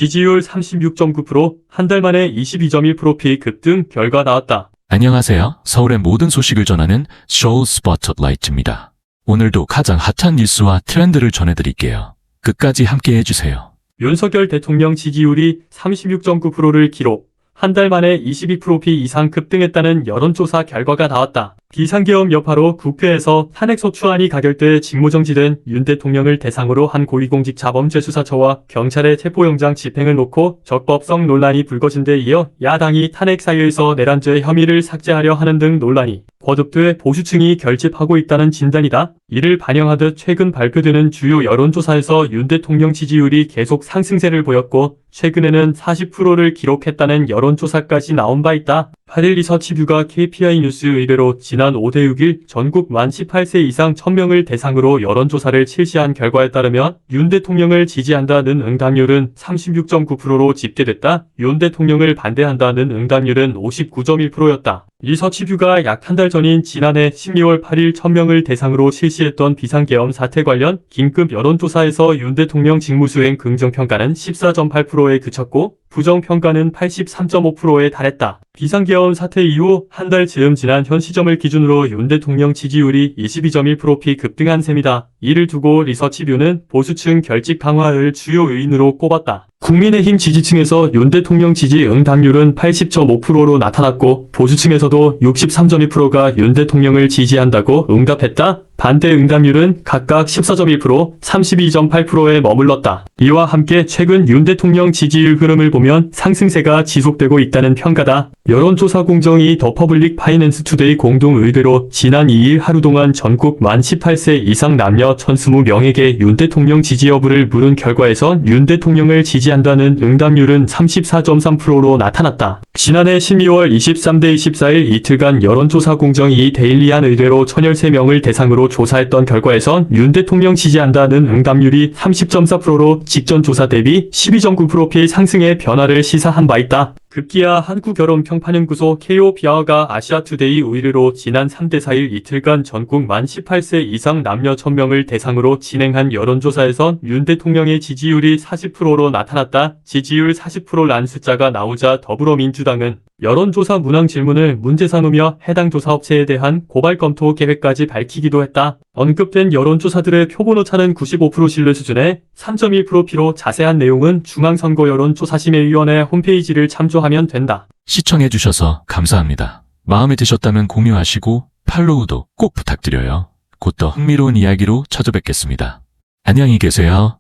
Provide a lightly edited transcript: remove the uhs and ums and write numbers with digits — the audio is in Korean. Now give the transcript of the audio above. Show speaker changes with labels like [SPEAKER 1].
[SPEAKER 1] 지지율 36.9%, 한 달 만에 22.1%피 급등 결과 나왔다.
[SPEAKER 2] 안녕하세요. 서울의 모든 소식을 전하는 쇼 스포트라이트입니다. 오늘도 가장 핫한 뉴스와 트렌드를 전해드릴게요. 끝까지 함께 해주세요.
[SPEAKER 1] 윤석열 대통령 지지율이 36.9%를 기록, 한 달 만에 22%피 이상 급등했다는 여론조사 결과가 나왔다. 비상계엄 여파로 국회에서 탄핵소추안이 가결돼 직무정지된 윤 대통령을 대상으로 한 고위공직자범죄수사처와 경찰의 체포영장 집행을 놓고 적법성 논란이 불거진 데 이어 야당이 탄핵 사유에서 내란죄 혐의를 삭제하려 하는 등 논란이 거듭돼 보수층이 결집하고 있다는 진단이다. 이를 반영하듯 최근 발표되는 주요 여론조사에서 윤 대통령 지지율이 계속 상승세를 보였고 최근에는 40%를 기록했다는 여론조사까지 나온 바 있다. 8일 리서치뷰가 KPI 뉴스 의뢰로 지난 5대 6일 전국 만 18세 이상 1000명을 대상으로 여론조사를 실시한 결과에 따르면 윤 대통령을 지지한다는 응답률은 36.9%로 집계됐다. 윤 대통령을 반대한다는 응답률은 59.1%였다. 리서치뷰가 약 한 달 전인 지난해 12월 8일 1000명을 대상으로 실시했던 비상계엄 사태 관련 긴급 여론조사에서 윤 대통령 직무수행 긍정평가는 14.8%에 그쳤고 부정평가는 83.5%에 달했다. 비상계엄 사태 이후 한 달 즈음 지난 현 시점을 기준으로 윤 대통령 지지율이 22.1%피 급등한 셈이다. 이를 두고 리서치뷰는 보수층 결집 강화를 주요 요인으로 꼽았다. 국민의힘 지지층에서 윤 대통령 지지 응답률은 80.5%로 나타났고 보수층에서도 63.2%가 윤 대통령을 지지한다고 응답했다. 반대 응답률은 각각 14.1%, 32.8%에 머물렀다. 이와 함께 최근 윤 대통령 지지율 흐름을 보면 상승세가 지속되고 있다는 평가다. 여론조사 공정위 더 퍼블릭 파이낸스 투데이 공동 의뢰로 지난 2일 하루 동안 전국 만 18세 이상 남녀 1020명에게 윤 대통령 지지 여부를 물은 결과에선 윤 대통령을 지지한다는 응답률은 34.3%로 나타났다. 지난해 12월 23대 24일 이틀간 여론조사 공정위 데일리안 의뢰로 1013명을 대상으로 조사했던 결과에선 윤 대통령 지지한다는 응답률이 30.4%로 직전 조사 대비 12.9%피 상승의 변화를 시사한 바 있다. 급기야 한국여론평판연구소 KO비아가 아시아투데이 의뢰로 지난 3대 4일 이틀간 전국 만 18세 이상 남녀 1000명을 대상으로 진행한 여론조사에선 윤 대통령의 지지율이 40%로 나타났다. 지지율 40%란 숫자가 나오자 더불어민주당은 여론조사 문항 질문을 문제 삼으며 해당 조사업체에 대한 고발 검토 계획까지 밝히기도 했다. 언급된 여론조사들의 표본오차는 95% 신뢰 수준에 3.1%피로 자세한 내용은 중앙선거여론조사심의위원회 홈페이지를 참조하면 된다.
[SPEAKER 2] 시청해주셔서 감사합니다. 마음에 드셨다면 공유하시고 팔로우도 꼭 부탁드려요. 곧 더 흥미로운 이야기로 찾아뵙겠습니다. 안녕히 계세요.